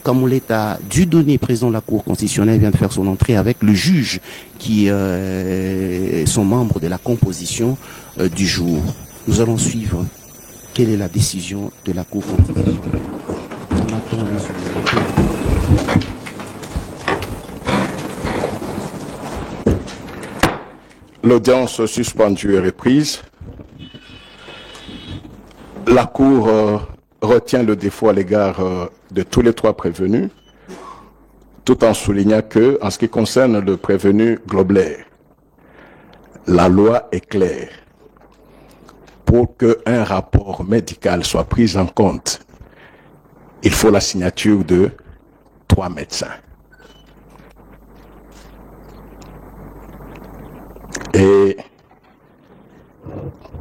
Kamoleta Dieudonné, président de la Cour constitutionnelle, vient de faire son entrée avec le juge qui sont membres de la composition du jour. Nous allons suivre quelle est la décision de la Cour constitutionnelle. On attend L'audience suspendue est reprise. La Cour retient le défaut à l'égard de tous les trois prévenus, tout en soulignant que, en ce qui concerne le prévenu Globler, la loi est claire. Pour qu'un rapport médical soit pris en compte, il faut la signature de 3 médecins. Et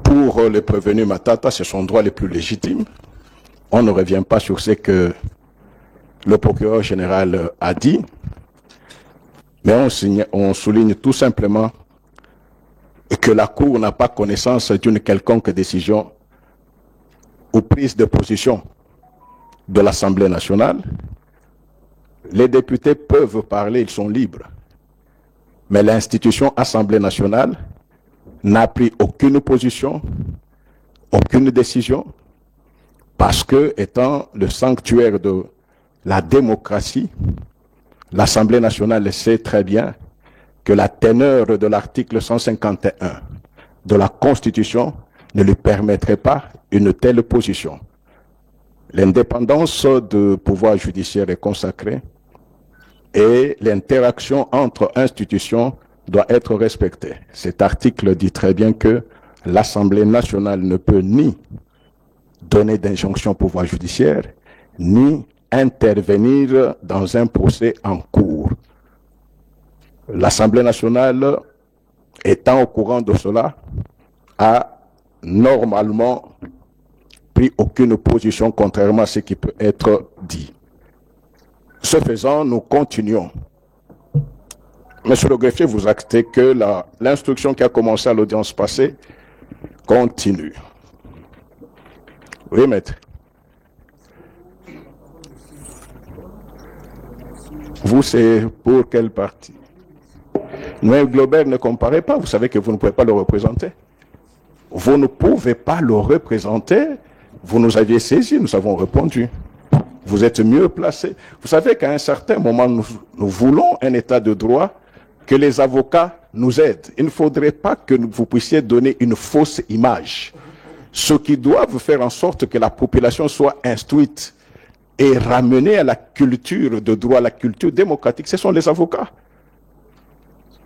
pour le prévenu Matata, c'est son droit le plus légitime. On ne revient pas sur ce que le procureur général a dit, mais on souligne tout simplement que la Cour n'a pas connaissance d'une quelconque décision ou prise de position de l'Assemblée nationale. Les députés peuvent parler, ils sont libres. Mais l'institution Assemblée nationale n'a pris aucune position, aucune décision, parce que, étant le sanctuaire de la démocratie, l'Assemblée nationale sait très bien que la teneur de l'article 151 de la Constitution ne lui permettrait pas une telle position. L'indépendance du pouvoir judiciaire est consacrée et l'interaction entre institutions doit être respectée. Cet article dit très bien que l'Assemblée nationale ne peut ni donner d'injonction au pouvoir judiciaire, ni intervenir dans un procès en cours. L'Assemblée nationale, étant au courant de cela, a normalement pris aucune position contrairement à ce qui peut être dit. Ce faisant, nous continuons. Monsieur le greffier, vous actez que l'instruction qui a commencé à l'audience passée continue. Oui, maître. Vous, c'est pour quelle partie? Mais Globert ne comparez pas, vous savez que vous ne pouvez pas le représenter. Vous ne pouvez pas le représenter. Vous nous aviez saisi, nous avons répondu. Vous êtes mieux placé. Vous savez qu'à un certain moment, nous voulons un état de droit, que les avocats nous aident. Il ne faudrait pas que vous puissiez donner une fausse image. Ceux qui doivent faire en sorte que la population soit instruite et ramenée à la culture de droit, à la culture démocratique, ce sont les avocats.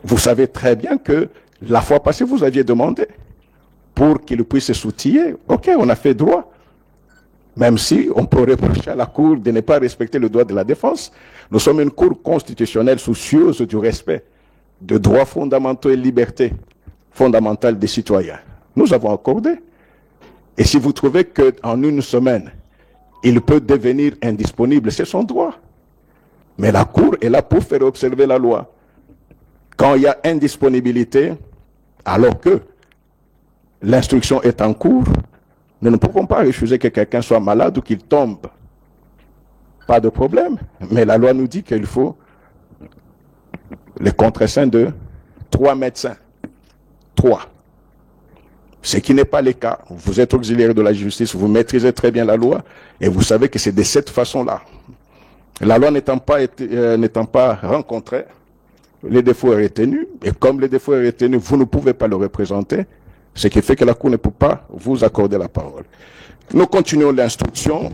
Vous savez très bien que la fois passée, vous aviez demandé pour qu'ils puissent s'outiller. Ok, on a fait droit. Même si on peut reprocher à la Cour de ne pas respecter le droit de la défense, nous sommes une Cour constitutionnelle soucieuse du respect de droits fondamentaux et libertés fondamentales des citoyens. Nous avons accordé. Et si vous trouvez qu'en une semaine, il peut devenir indisponible, c'est son droit. Mais la Cour est là pour faire observer la loi. Quand il y a indisponibilité, alors que l'instruction est en cours, nous ne pouvons pas refuser que quelqu'un soit malade ou qu'il tombe. Pas de problème. Mais la loi nous dit qu'il faut les contre-seins de 3 médecins. 3. Ce qui n'est pas le cas. Vous êtes auxiliaire de la justice, vous maîtrisez très bien la loi et vous savez que c'est de cette façon-là. La loi n'étant pas rencontrée, les défauts est retenu. Et comme les défauts est retenu, vous ne pouvez pas le représenter. Ce qui fait que la Cour ne peut pas vous accorder la parole. Nous continuons l'instruction.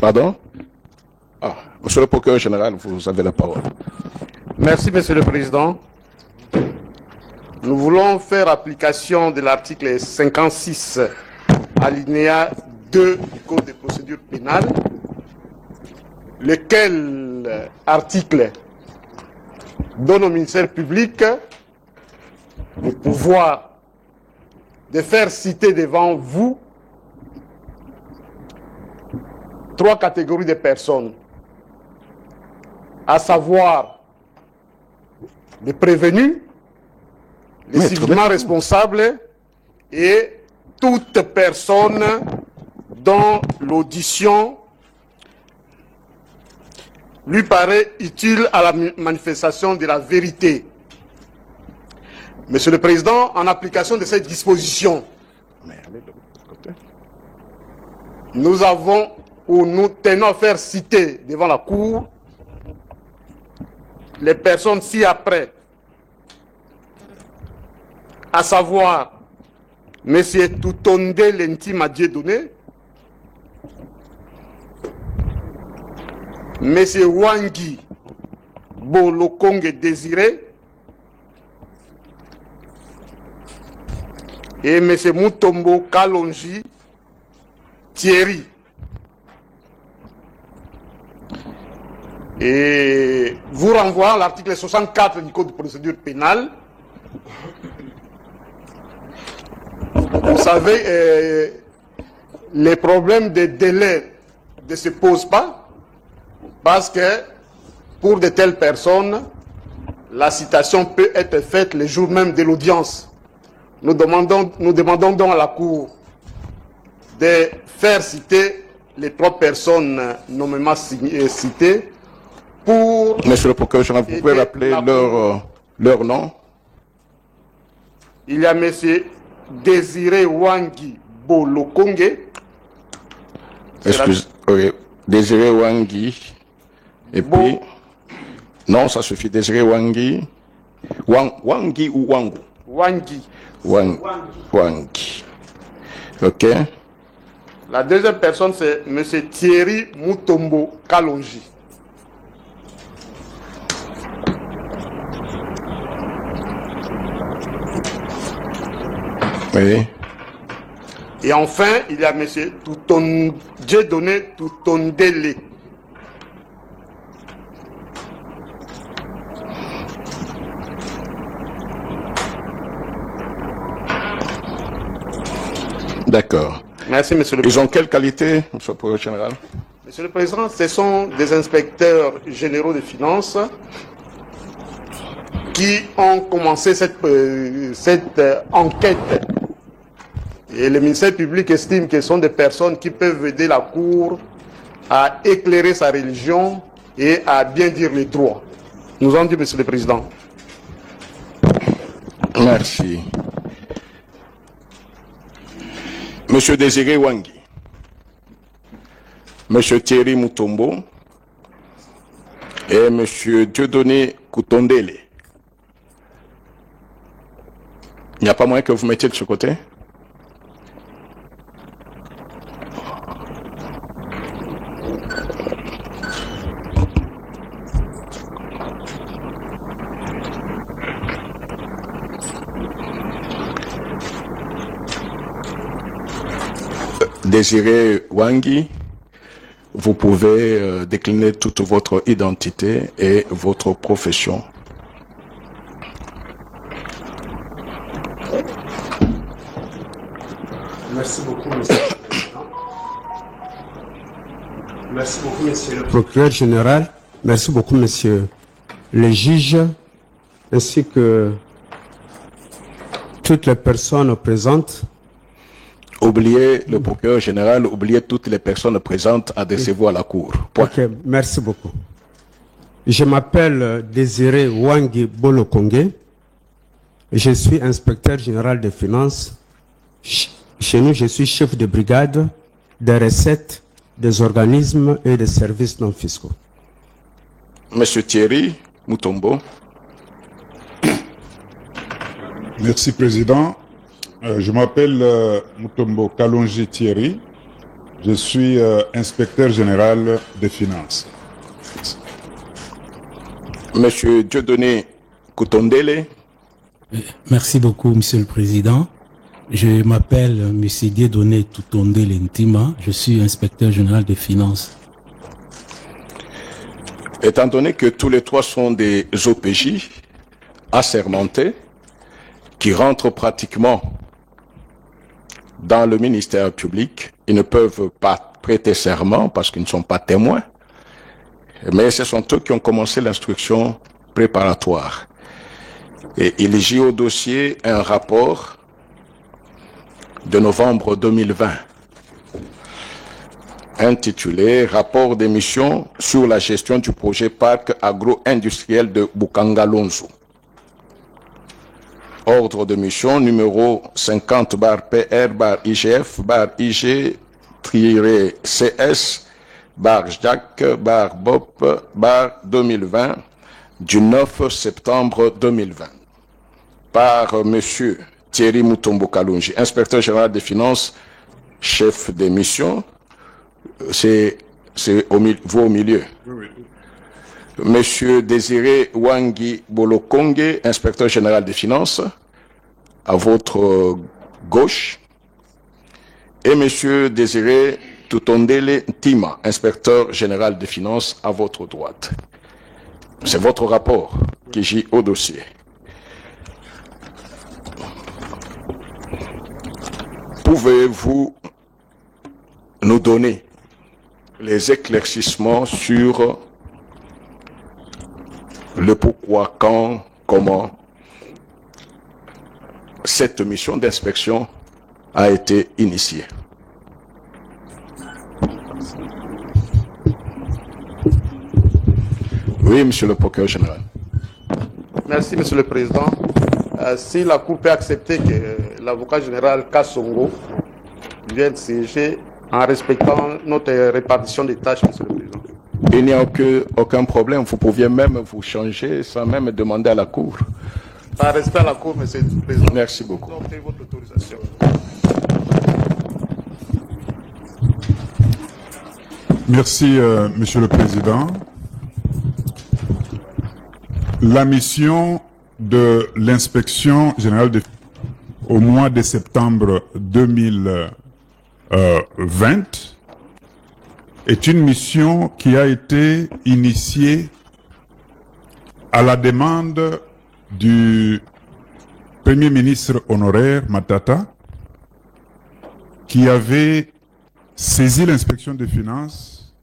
Pardon? Monsieur le procureur général, vous avez la parole. Merci, Monsieur le Président. Nous voulons faire application de l'article 56, alinéa 2 du Code de procédure pénale, lequel article donne au ministère public le pouvoir de faire citer devant vous 3 catégories de personnes, à savoir les prévenus, les civilement responsables et toute personne dont l'audition lui paraît utile à la manifestation de la vérité. Monsieur le Président, en application de cette disposition, nous tenons à faire citer devant la Cour les personnes ci-après, à savoir M. Toutonde Lentima Dieudonné, M. Wangi Bolokonge Désiré et M. Mutombo Kalonji Thierry. Et vous renvoie à l'article 64 du Code de procédure pénale. Vous savez, les problèmes de délai ne se posent pas parce que pour de telles personnes, la citation peut être faite le jour même de l'audience. Nous demandons donc à la Cour de faire citer les 3 personnes nommément citées pour... Monsieur le procureur général, vous pouvez rappeler leur nom? Il y a M. Désiré Wangi Bolokonge. Oui. Désiré Wangi. Et puis... Non, ça suffit. Désiré Wangi. Wangi ou Wangu? Wangi. Wangi. Ok. La deuxième personne, c'est M. Thierry Mutombo Kalonji. Oui. Et enfin, il y a M. Dieudonné Toutondele. D'accord. Merci, Monsieur le Ils Président. ont quelle qualité, Monsieur le procureur général? Monsieur le Président, ce sont des inspecteurs généraux des finances qui ont commencé cette enquête. Et le ministère public estime que ce sont des personnes qui peuvent aider la Cour à éclairer sa religion et à bien dire les droits. Nous en dit, Monsieur le Président. Merci. Monsieur Désiré Wangi, Monsieur Thierry Mutombo et Monsieur Dieudonné Koutondele. Il n'y a pas moyen que vous mettiez de ce côté? Désiré Wangi, vous pouvez décliner toute votre identité et votre profession. Merci beaucoup, Monsieur le Président. Merci beaucoup, Monsieur le Procureur général. Merci beaucoup, Monsieur le juge, ainsi que toutes les personnes présentes. Oubliez le procureur général, oubliez toutes les personnes présentes à recevoir la Cour. Point. Ok, merci beaucoup. Je m'appelle Désiré Wangi Bolokonge. Je suis inspecteur général des finances. Chez nous, je suis chef de brigade des recettes, des organismes et des services non fiscaux. Monsieur Thierry Mutombo. Merci, Président. Je m'appelle Mutombo Kalonji Thierry. Je suis inspecteur général des finances. Monsieur Dieudonné Koutondele. Merci beaucoup, Monsieur le Président. Je m'appelle Monsieur Dieudonné Toutondele Ntima. Je suis inspecteur général des finances. Étant donné que tous les 3 sont des OPJ assermentés, qui rentrent pratiquement dans le ministère public, ils ne peuvent pas prêter serment parce qu'ils ne sont pas témoins, mais ce sont eux qui ont commencé l'instruction préparatoire. Et il y a au dossier un rapport de novembre 2020 intitulé « Rapport des missions sur la gestion du projet parc agro-industriel de Bukangalonzo ». Ordre de mission numéro 50-PR-IG-CS-JAC-BOP-2020 du 9 septembre 2020 par M. Thierry Mutombo Kalonji, inspecteur général des finances, chef des missions. C'est vous au milieu. Oui, oui. Monsieur Désiré Wangi Bolokonge, inspecteur général des finances, à votre gauche. Et Monsieur Désiré Tutondele Ntima, inspecteur général des finances, à votre droite. C'est votre rapport qui gît au dossier. Pouvez-vous nous donner les éclaircissements sur le pourquoi, quand, comment cette mission d'inspection a été initiée? Oui, Monsieur le procureur général. Merci, Monsieur le Président. Si la Cour peut accepter que l'avocat général Kassongo vienne siéger en respectant notre répartition des tâches, Monsieur le Président. Il n'y a aucun problème. Vous pouviez même vous changer sans même demander à la Cour. Par respect à la Cour, Monsieur le Président. Merci beaucoup. Vous avez votre autorisation. Merci, Monsieur le Président. La mission de l'inspection générale au mois de septembre 2020 est une mission qui a été initiée à la demande du Premier ministre honoraire Matata, qui avait saisi l'inspection des finances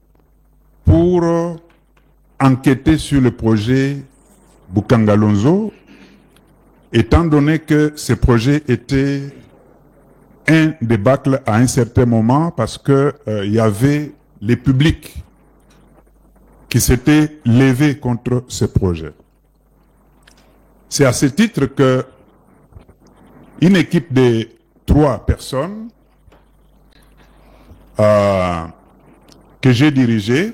pour enquêter sur le projet Bukangalonzo, étant donné que ce projet était un débâcle à un certain moment parce que il y avait les publics qui s'étaient levés contre ce projet. C'est à ce titre que une équipe de 3 personnes que j'ai dirigée,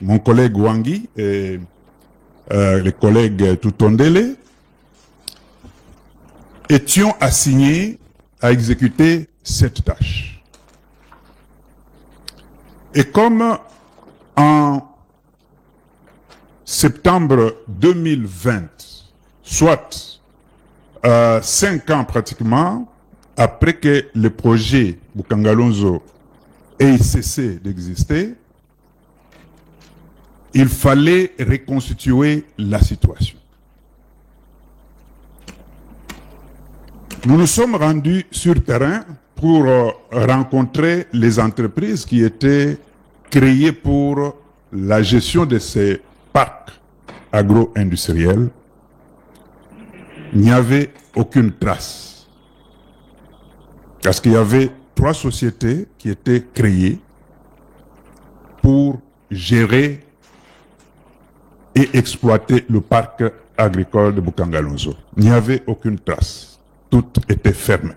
mon collègue Wangi et les collègues Tutondele, étions assignés à exécuter cette tâche. Et comme en septembre 2020, soit 5 ans pratiquement après que le projet Bukangalonzo ait cessé d'exister, il fallait reconstituer la situation. Nous nous sommes rendus sur terrain pour rencontrer les entreprises qui étaient créées pour la gestion de ces parcs agro-industriels. Il n'y avait aucune trace. Parce qu'il y avait 3 sociétés qui étaient créées pour gérer et exploiter le parc agricole de Bukangalonzo. Il n'y avait aucune trace. Tout était fermé.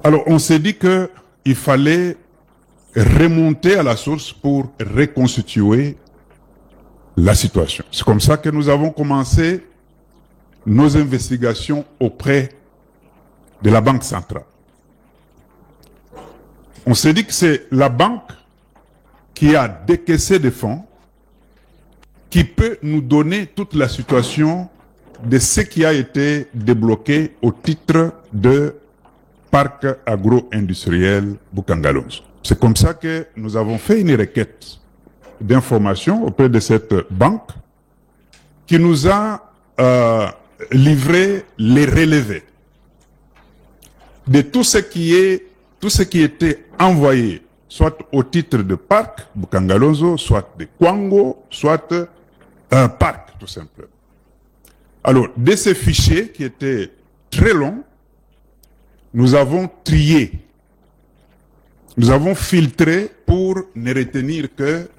Alors on s'est dit qu'il fallait remonter à la source pour reconstituer la situation. C'est comme ça que nous avons commencé nos investigations auprès de la Banque centrale. On s'est dit que c'est la banque qui a décaissé des fonds, qui peut nous donner toute la situation de ce qui a été débloqué au titre de parc agro-industriel Bukangalonzo. C'est comme ça que nous avons fait une requête d'information auprès de cette banque qui nous a livré les relevés de tout ce qui était envoyé soit au titre de parc Bukangalonzo, soit de Kwango, soit un parc tout simplement. Alors, de ces fichiers qui étaient très longs, nous avons trié, nous avons filtré pour ne retenir que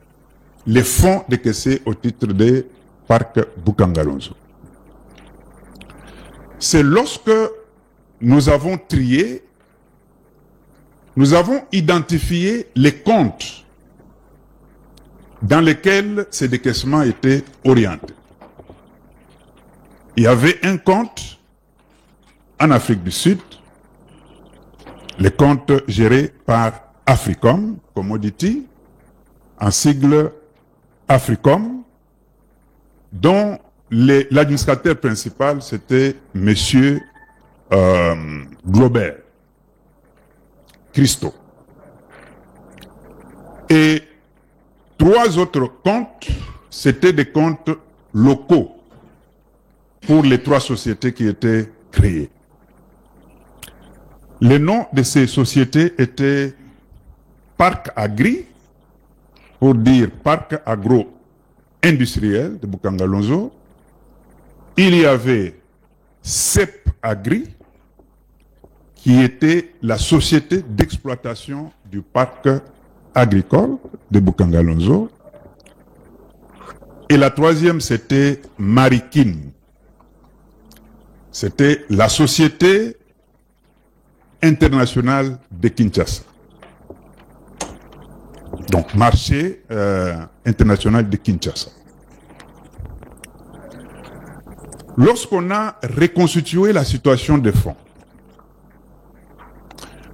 les fonds décaissés au titre des parcs Bukangalonzo. C'est lorsque nous avons trié, nous avons identifié les comptes dans lesquels ces décaissements étaient orientés. Il y avait un compte en Afrique du Sud, les comptes gérés par Africom Commodity, en sigle Africom, dont l'administrateur principal c'était Monsieur Globert Christo. Et 3 autres comptes, c'était des comptes locaux pour les 3 sociétés qui étaient créées. Les noms de ces sociétés étaient Parc Agri, pour dire Parc Agro-Industriel de Bukangalonzo. Il y avait CEP Agri, qui était la société d'exploitation du parc agricole de Bukangalonzo. Et la 3e, c'était Marikin. C'était la société internationale de Kinshasa. Donc, marché international de Kinshasa. Lorsqu'on a reconstitué la situation des fonds,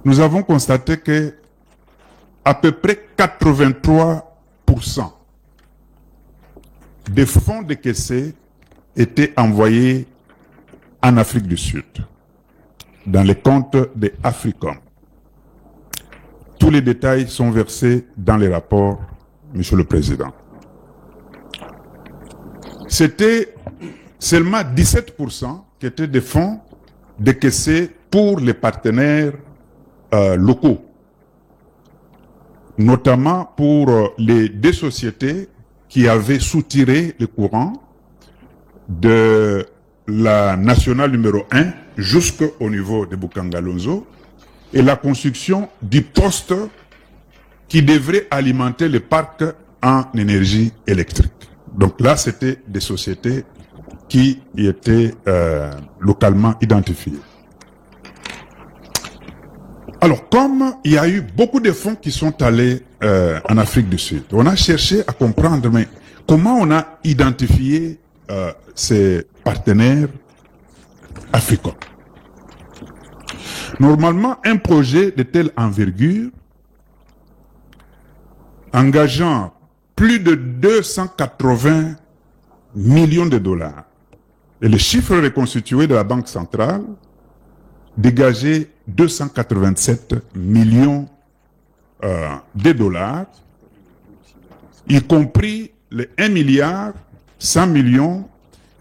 nous avons constaté que à peu près 83% des fonds décaissés étaient envoyés en Afrique du Sud, dans les comptes de Africom. Tous les détails sont versés dans les rapports, Monsieur le Président. C'était seulement 17% qui étaient des fonds décaissés pour les partenaires locaux, notamment pour les 2 sociétés qui avaient soutiré le courant de la nationale numéro 1 jusqu'au niveau de Bukangalonzo et la construction du poste qui devrait alimenter le parc en énergie électrique. Donc là, c'était des sociétés qui étaient localement identifiées. Alors, comme il y a eu beaucoup de fonds qui sont allés en Afrique du Sud, on a cherché à comprendre, mais comment on a identifié ces partenaires africains. Normalement, un projet de telle envergure, engageant plus de 280 millions de dollars, et le chiffre reconstitué de la Banque centrale dégageait 287 millions de dollars, y compris les 1 milliard 100 millions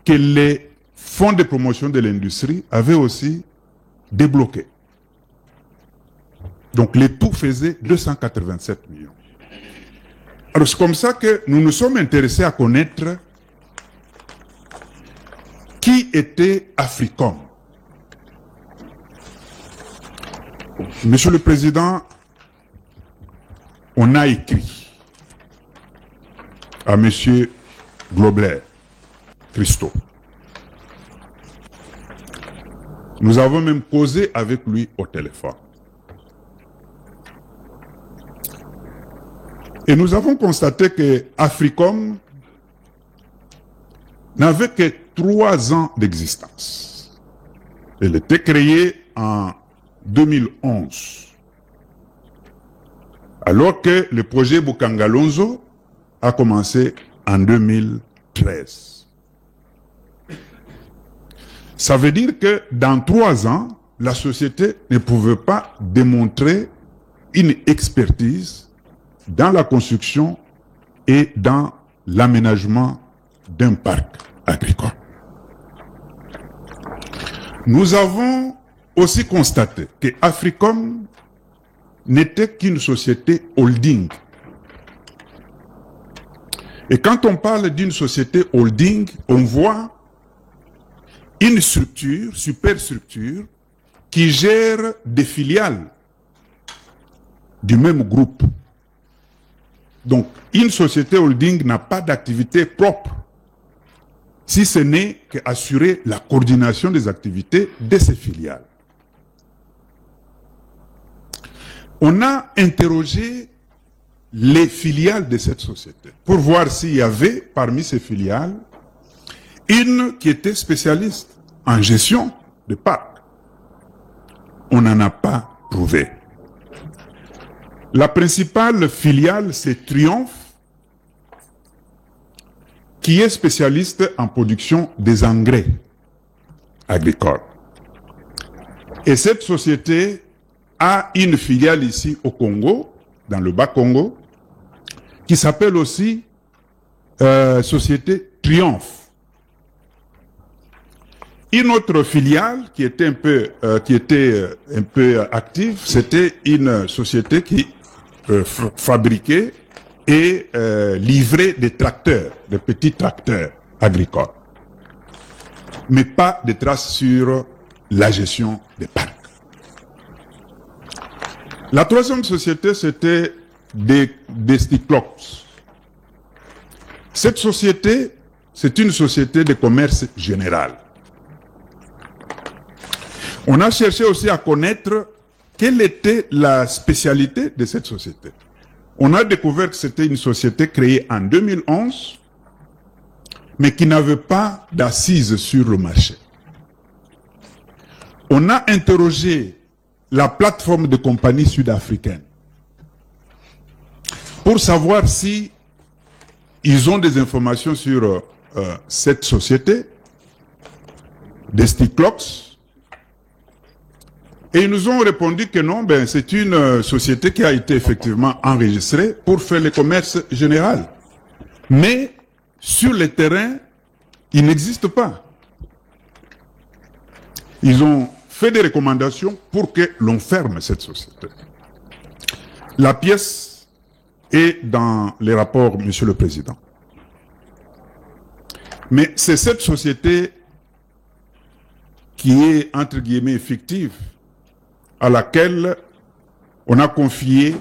que les fonds de promotion de l'industrie avaient aussi débloqués. Donc le tout faisait 287 millions. Alors c'est comme ça que nous nous sommes intéressés à connaître qui était Africom. Monsieur le Président, on a écrit à Monsieur Globler Christo. Nous avons même causé avec lui au téléphone. Et nous avons constaté que Africom n'avait que 3 ans d'existence. Elle était créée en 2011. Alors que le projet Bukangalonzo a commencé en 2013. Ça veut dire que dans 3 ans, la société ne pouvait pas démontrer une expertise dans la construction et dans l'aménagement d'un parc agricole. Nous avons aussi constaté que Africom n'était qu'une société holding. Et quand on parle d'une société holding, on voit une structure, superstructure, qui gère des filiales du même groupe. Donc, une société holding n'a pas d'activité propre, si ce n'est qu'assurer la coordination des activités de ses filiales. On a interrogé les filiales de cette société pour voir s'il y avait parmi ces filiales une qui était spécialiste en gestion de parcs. On n'en a pas trouvé. La principale filiale, c'est Triomphe, qui est spécialiste en production des engrais agricoles. Et cette société a une filiale ici au Congo, dans le Bas-Congo, qui s'appelle aussi Société Triomphe. Une autre filiale qui était un peu active, c'était une société qui fabriquait et livrait des tracteurs, des petits tracteurs agricoles, mais pas de traces sur la gestion des parcs. La troisième société, c'était Desticlops. Cette société, c'est une société de commerce général. On a cherché aussi à connaître quelle était la spécialité de cette société. On a découvert que c'était une société créée en 2011, mais qui n'avait pas d'assises sur le marché. On a interrogé la plateforme de compagnies sud-africaines pour savoir si ils ont des informations sur cette société, Desticlops. Et ils nous ont répondu que non, c'est une société qui a été effectivement enregistrée pour faire le commerce général. Mais sur le terrain, il n'existe pas. Ils ont fait des recommandations pour que l'on ferme cette société. La pièce est dans les rapports, Monsieur le Président. Mais c'est cette société qui est, entre guillemets, fictive, à laquelle on a confié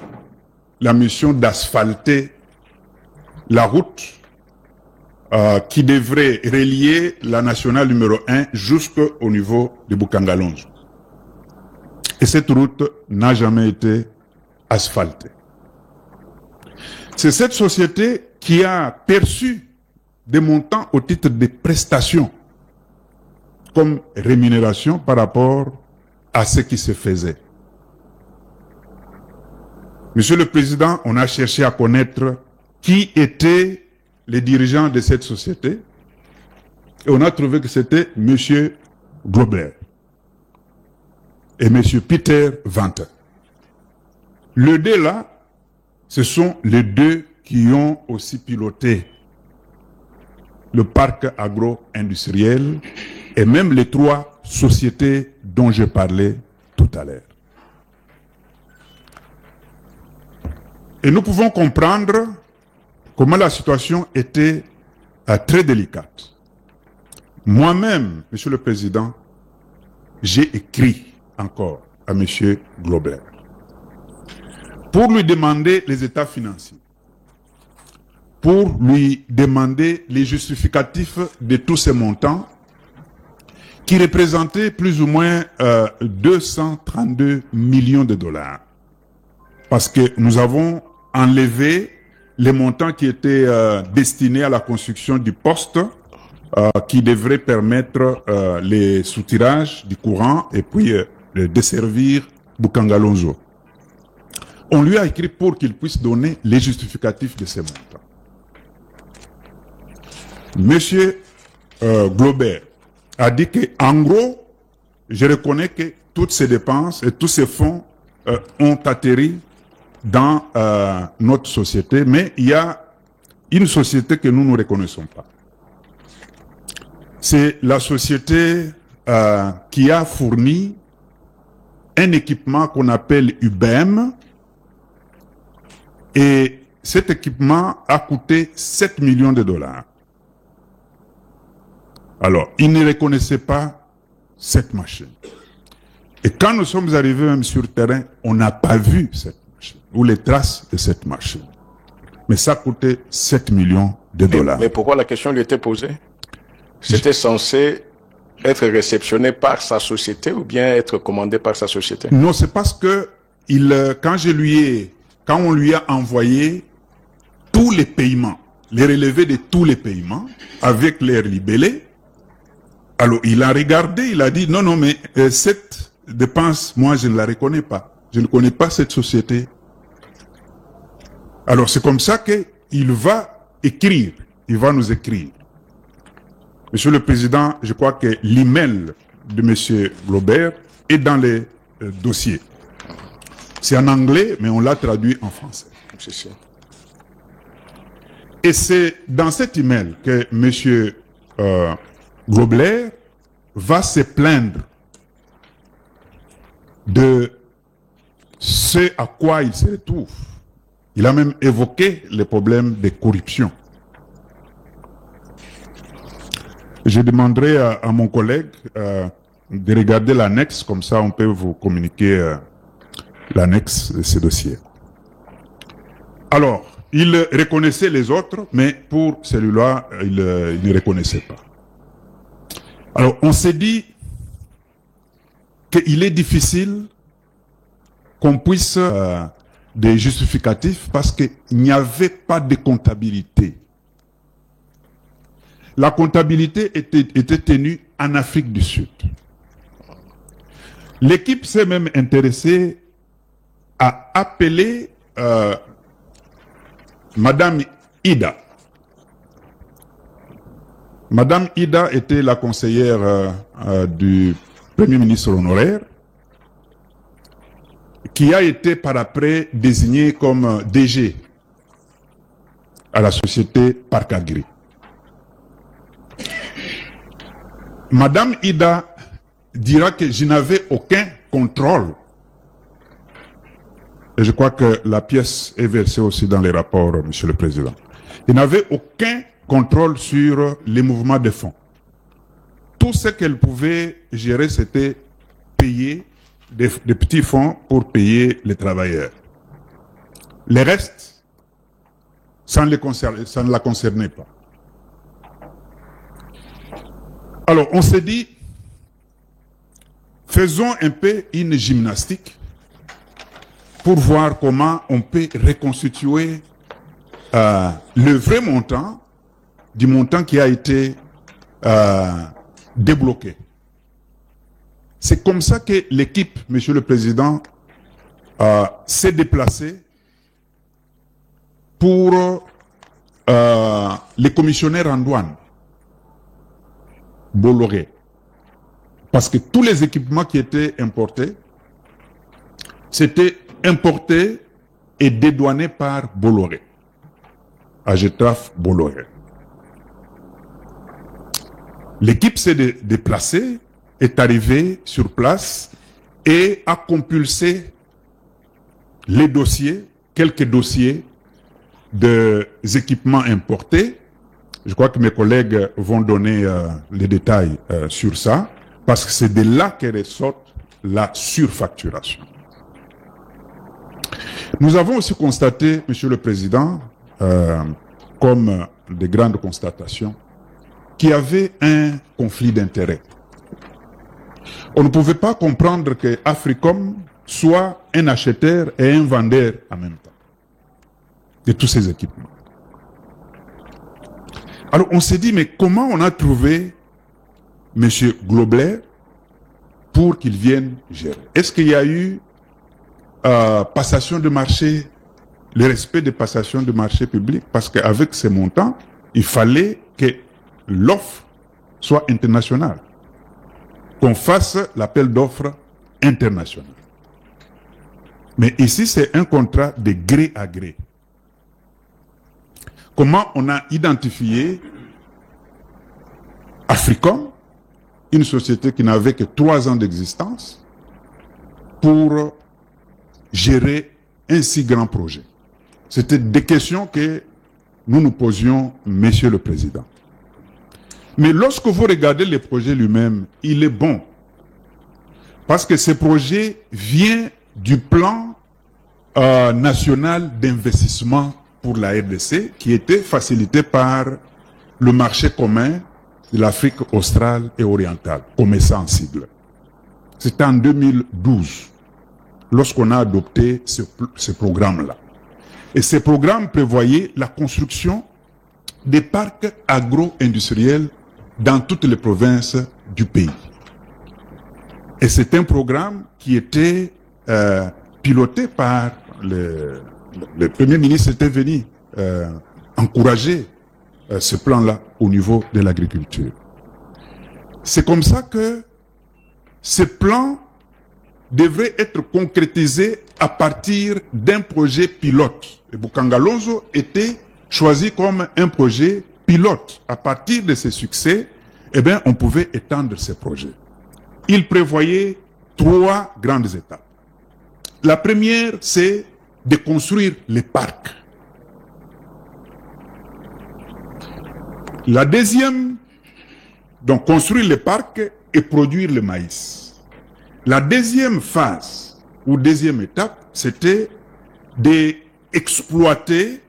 la mission d'asphalter la route qui devrait relier la nationale numéro 1 jusqu'au niveau de Bukangalonzo. Et cette route n'a jamais été asphaltée. C'est cette société qui a perçu des montants au titre des prestations comme rémunération par rapport à ce qui se faisait. Monsieur le Président, on a cherché à connaître qui étaient les dirigeants de cette société et on a trouvé que c'était Monsieur Globler et Monsieur Peter Venter. Les deux là, ce sont les deux qui ont aussi piloté le parc agro-industriel et même les trois sociétés dont je parlais tout à l'heure. Et nous pouvons comprendre comment la situation était très délicate. Moi-même, Monsieur le Président, j'ai écrit encore à Monsieur Globler pour lui demander les états financiers, pour lui demander les justificatifs de tous ces montants qui représentaient plus ou moins 232 millions de dollars. Parce que nous avons enlevé les montants qui étaient destinés à la construction du poste qui devrait permettre les soutirages du courant et puis desservir Bukangalonzo. On lui a écrit pour qu'il puisse donner les justificatifs de ces montants. Monsieur Globert a dit que, en gros, je reconnais que toutes ces dépenses et tous ces fonds ont atterri dans notre société, mais il y a une société que nous ne reconnaissons pas. C'est la société qui a fourni un équipement qu'on appelle UBM, et cet équipement a coûté 7 millions de dollars. Alors, il ne reconnaissait pas cette machine. Et quand nous sommes arrivés même sur le terrain, on n'a pas vu cette machine, ou les traces de cette machine. Mais ça coûtait 7 millions de dollars. Mais pourquoi la question lui était posée? C'était censé être réceptionné par sa société ou bien être commandé par sa société? Non, c'est parce que quand on lui a envoyé tous les paiements, les relevés de tous les paiements, avec l'air libellé, alors il a regardé, il a dit, non, mais cette dépense, moi je ne la reconnais pas. Je ne connais pas cette société. Alors c'est comme ça qu'il va écrire, il va nous écrire. Monsieur le Président, je crois que l'email de Monsieur Globert est dans les dossiers. C'est en anglais, mais on l'a traduit en français. C'est ça. Et c'est dans cet email que Monsieur Globert va se plaindre de ce à quoi il se retrouve. Il a même évoqué les problèmes de corruption. Je demanderai à mon collègue de regarder l'annexe, comme ça on peut vous communiquer l'annexe de ces dossiers. Alors, il reconnaissait les autres, mais pour celui-là, il ne reconnaissait pas. Alors, on s'est dit qu'il est difficile qu'on puisse des justificatifs parce qu'il n'y avait pas de comptabilité. La comptabilité était tenue en Afrique du Sud. L'équipe s'est même intéressée à appeler Madame Ida. Madame Ida était la conseillère du Premier ministre honoraire, qui a été par après désignée comme DG à la société Parc Agri. Madame Ida dira que je n'avais aucun contrôle. Et je crois que la pièce est versée aussi dans les rapports, Monsieur le Président. Il n'avait aucun contrôle sur les mouvements de fonds. Tout ce qu'elle pouvait gérer, c'était payer des petits fonds pour payer les travailleurs. Les restes, ça ne la concernait pas. Alors, on s'est dit, faisons un peu une gymnastique pour voir comment on peut reconstituer le vrai montant du montant qui a été débloqué. C'est comme ça que l'équipe, Monsieur le Président, s'est déplacée pour les commissionnaires en douane, Bolloré. Parce que tous les équipements qui étaient importés, c'était importé et dédouané par Bolloré, Agetraf Bolloré. L'équipe s'est déplacée, est arrivée sur place et a compulsé les dossiers, quelques dossiers des équipements importés. Je crois que mes collègues vont donner les détails sur ça, parce que c'est de là que ressort la surfacturation. Nous avons aussi constaté, Monsieur le Président, comme des grandes constatations, qu'il y avait un conflit d'intérêts. On ne pouvait pas comprendre que Africom soit un acheteur et un vendeur en même temps de tous ces équipements. Alors on s'est dit, mais comment on a trouvé M. Globler pour qu'il vienne gérer? Est-ce qu'il y a eu passation de marché, le respect des passations de marché public? Parce qu'avec ces montants, il fallait que l'offre soit internationale, qu'on fasse l'appel d'offres international. Mais ici, c'est un contrat de gré à gré. Comment on a identifié Africom, une société qui n'avait que 3 ans d'existence, pour gérer un si grand projet? C'était des questions que nous nous posions, Monsieur le Président. Mais lorsque vous regardez le projet lui-même, il est bon. Parce que ce projet vient du plan national d'investissement pour la RDC qui était facilité par le marché commun de l'Afrique australe et orientale, COMESA en sigle. C'était en 2012, lorsqu'on a adopté ce programme-là. Et ce programme prévoyait la construction des parcs agro-industriels dans toutes les provinces du pays. Et c'est un programme qui était piloté par le Premier ministre était venu encourager ce plan-là au niveau de l'agriculture. C'est comme ça que ce plan devrait être concrétisé à partir d'un projet pilote. Et Bukangalonzo était choisi comme un projet pilote. À partir de ce succès, eh bien, on pouvait étendre ce projet. Il prévoyait 3 grandes étapes. La première, c'est de construire les parcs. La deuxième, donc construire les parcs et produire le maïs. La deuxième phase, ou deuxième étape, c'était d'exploiter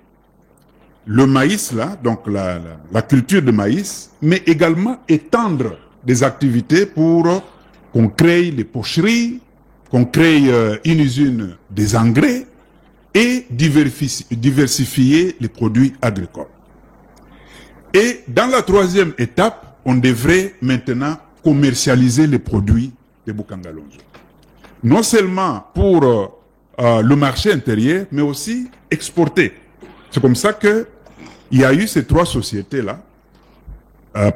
le maïs, là, donc la culture de maïs, mais également étendre des activités pour qu'on crée les pocheries, qu'on crée une usine des engrais et diversifier les produits agricoles. Et dans la troisième étape, on devrait maintenant commercialiser les produits de Bukangalonzo. Non seulement pour le marché intérieur, mais aussi exporter. C'est comme ça qu'il y a eu ces 3 sociétés-là,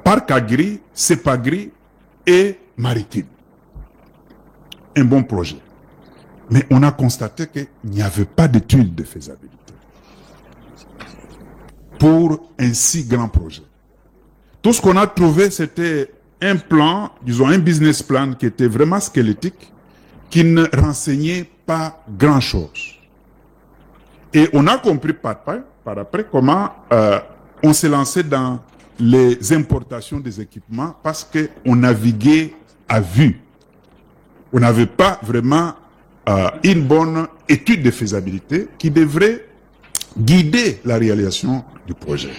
Parc Agri, Cepagri et Maritime. Un bon projet. Mais on a constaté qu'il n'y avait pas d'étude de faisabilité pour un si grand projet. Tout ce qu'on a trouvé, c'était un plan, disons un business plan qui était vraiment squelettique, qui ne renseignait pas grand-chose. Et on a compris par après comment on s'est lancé dans les importations des équipements parce qu'on naviguait à vue. On n'avait pas vraiment une bonne étude de faisabilité qui devrait guider la réalisation du projet.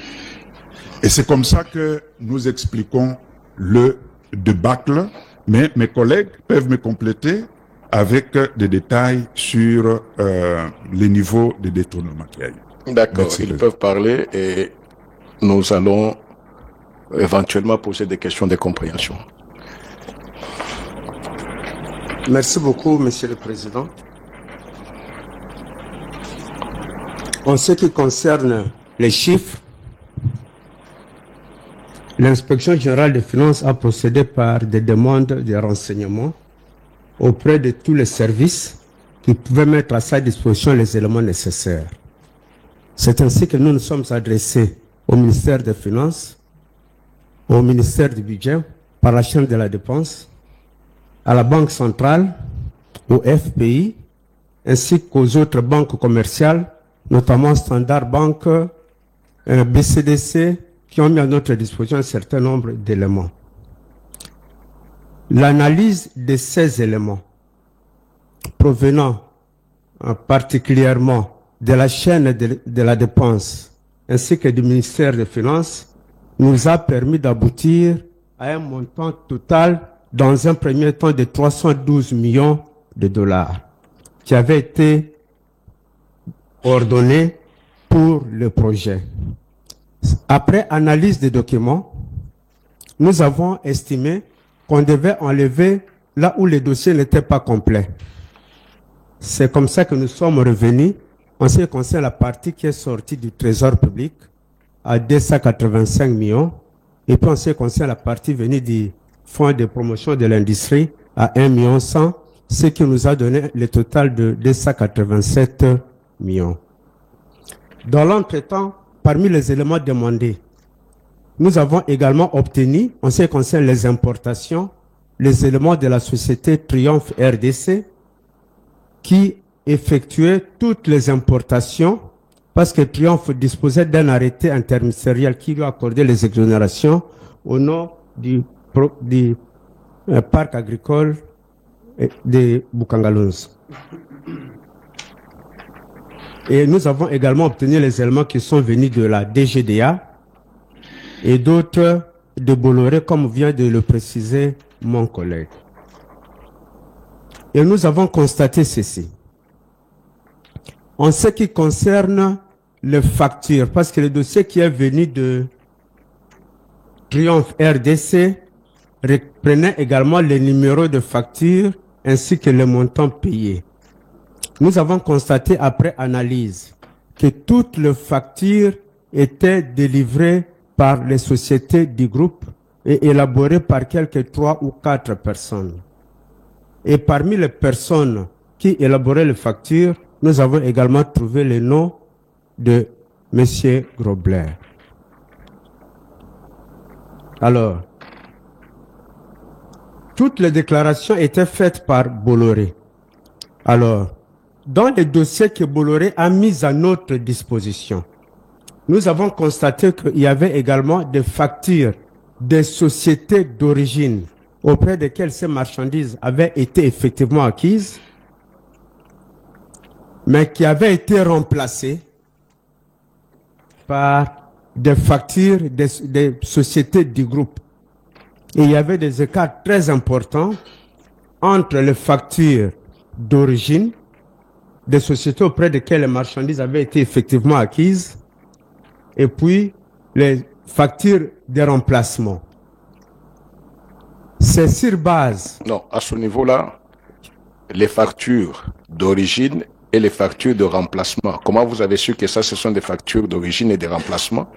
Et c'est comme ça que nous expliquons le débâcle, mais mes collègues peuvent me compléter avec des détails sur les niveaux de détournement qu'il y a eu. D'accord, ils peuvent parler et nous allons éventuellement poser des questions de compréhension. Merci beaucoup, Monsieur le Président. En ce qui concerne les chiffres, l'Inspection générale des finances a procédé par des demandes de renseignements auprès de tous les services qui pouvaient mettre à sa disposition les éléments nécessaires. C'est ainsi que nous nous sommes adressés au ministère des Finances, au ministère du Budget, par la chaîne de la dépense, à la Banque centrale, au FPI, ainsi qu'aux autres banques commerciales, notamment Standard Bank, BCDC, qui ont mis à notre disposition un certain nombre d'éléments. L'analyse de ces éléments, provenant particulièrement de la chaîne de la dépense, ainsi que du ministère des Finances, nous a permis d'aboutir à un montant total, dans un premier temps, de 312 millions de dollars, qui avait été ordonné pour le projet. Après analyse des documents, nous avons estimé qu'on devait enlever là où les dossiers n'étaient pas complets. C'est comme ça que nous sommes revenus en ce qui concerne la partie qui est sortie du Trésor public à 285 millions, et puis en ce qui concerne la partie venue du Fonds de promotion de l'industrie à 1,1 million, ce qui nous a donné le total de 287 millions. Dans l'entretemps, parmi les éléments demandés, nous avons également obtenu, en ce qui concerne les importations, les éléments de la société Triomphe RDC qui effectuait toutes les importations parce que Triomphe disposait d'un arrêté interministériel qui lui accordait les exonérations au nom du parc agricole de Bukangalonzo. Et nous avons également obtenu les éléments qui sont venus de la DGDA et d'autres de Bolloré, comme vient de le préciser mon collègue. Et nous avons constaté ceci. En ce qui concerne les factures, parce que le dossier qui est venu de Triomphe RDC reprenait également les numéros de factures ainsi que les montants payés. Nous avons constaté après analyse que toutes les factures étaient délivrées par les sociétés du groupe et élaborées par quelques 3 ou 4 personnes. Et parmi les personnes qui élaboraient les factures, nous avons également trouvé le nom de M. Grobler. Alors, toutes les déclarations étaient faites par Bolloré. Alors, dans les dossiers que Bolloré a mis à notre disposition, nous avons constaté qu'il y avait également des factures des sociétés d'origine auprès desquelles ces marchandises avaient été effectivement acquises, mais qui avaient été remplacées par des factures des sociétés du groupe. Et il y avait des écarts très importants entre les factures d'origine des sociétés auprès desquelles les marchandises avaient été effectivement acquises et puis les factures de remplacement. C'est sur base. Non, à ce niveau-là, les factures d'origine et les factures de remplacement. Comment vous avez su que ça, ce sont des factures d'origine et de remplacement?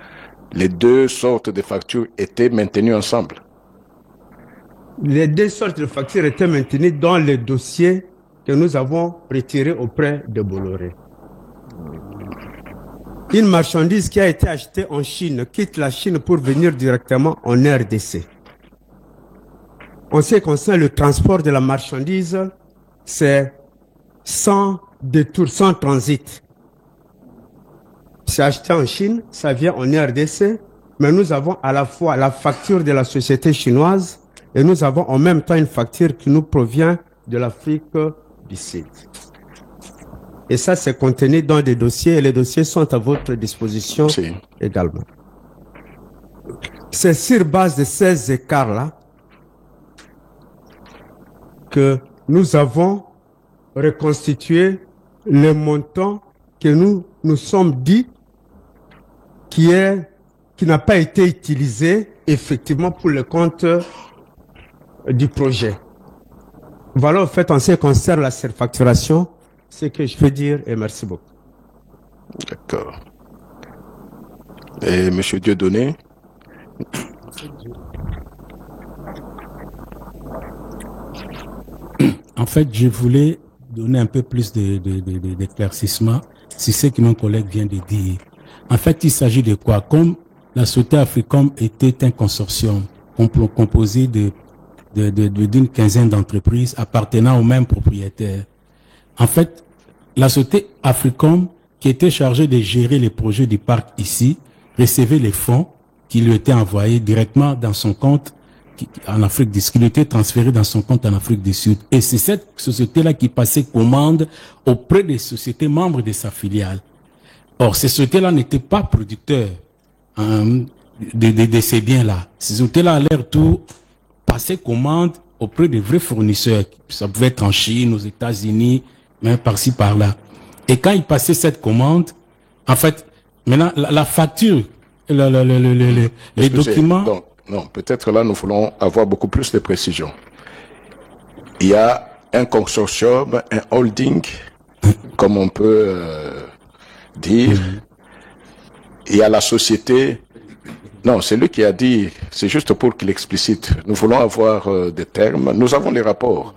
Les deux sortes de factures étaient maintenues ensemble. Les deux sortes de factures étaient maintenues dans les dossiers que nous avons retirés auprès de Bolloré. Une marchandise qui a été achetée en Chine quitte la Chine pour venir directement en RDC. En ce qui concerne le transport de la marchandise, c'est sans détour, sans transit. C'est acheté en Chine, ça vient en RDC, mais nous avons à la fois la facture de la société chinoise et nous avons en même temps une facture qui nous provient de l'Afrique du Sud. Et ça, c'est contenu dans des dossiers et les dossiers sont à votre disposition également. C'est sur base de ces écarts-là que nous avons reconstitué le montant que nous sommes dit qui n'a pas été utilisé effectivement pour le compte du projet. Voilà, en fait, en ce qui concerne la surfacturation, ce que je veux dire et merci beaucoup. D'accord. Et M. Dieudonné? En fait, je voulais donner un peu plus d'éclaircissement sur ce que mon collègue vient de dire. En fait, il s'agit de quoi? Comme la société Africom était un consortium composé d'une quinzaine d'entreprises appartenant au même propriétaire. En fait, la société Africom, qui était chargée de gérer les projets du parc ici, recevait les fonds qui lui étaient envoyés directement dans son compte en Afrique du Sud, qui lui étaient transférés dans son compte en Afrique du Sud. Et c'est cette société-là qui passait commande auprès des sociétés membres de sa filiale. Or, ces sociétés-là n'étaient pas producteurs de ces biens-là. Ces sociétés-là, à leur tour, passaient commande auprès des vrais fournisseurs. Ça pouvait être en Chine, aux États-Unis, même par-ci, par-là. Et quand ils passaient cette commande, en fait, maintenant, la facture, les documents... Donc, non, peut-être là, nous voulons avoir beaucoup plus de précision. Il y a un consortium, un holding, comme on peut dire. Il y a la société... Non, c'est lui qui a dit, c'est juste pour qu'il explicite. Nous voulons avoir des termes. Nous avons les rapports,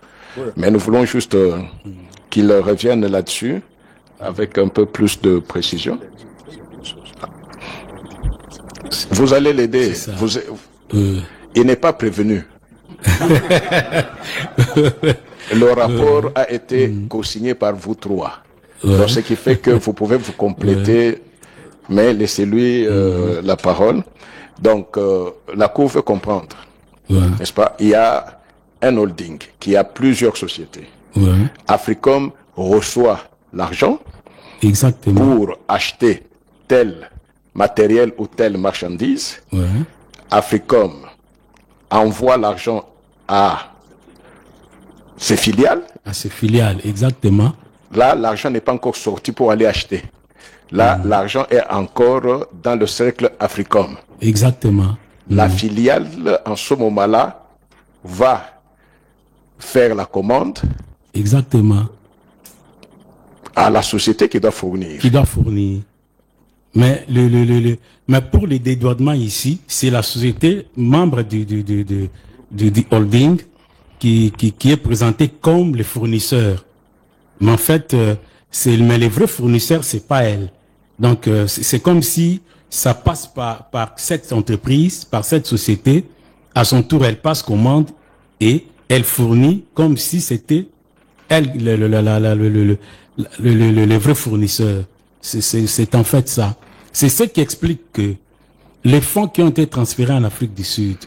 mais nous voulons juste qu'il revienne là-dessus avec un peu plus de précision. Vous allez l'aider. Il n'est pas prévenu. Le rapport a été co-signé par vous trois. Donc, ce qui fait que vous pouvez vous compléter, mais laissez-lui la parole. Donc, la Cour veut comprendre, n'est-ce pas? Il y a un holding qui a plusieurs sociétés. Africom reçoit l'argent pour acheter tel matériel ou telle marchandise. Africom envoie l'argent à ses filiales. À ses filiales, exactement. Là, l'argent n'est pas encore sorti pour aller acheter. Là, l'argent est encore dans le cercle Africom. Exactement. La filiale, en ce moment-là, va faire la commande. Exactement. À la société qui doit fournir. Qui doit fournir. Mais, mais pour les dédouanements ici, c'est la société membre du holding qui est présentée comme les fournisseurs. Mais en fait, mais les vrais fournisseurs, c'est pas elle. Donc, c'est comme si ça passe par cette entreprise, par cette société. À son tour, elle passe commande et elle fournit comme si c'était elle, le vrai fournisseur. C'est en fait ça. C'est ce qui explique que les fonds qui ont été transférés en Afrique du Sud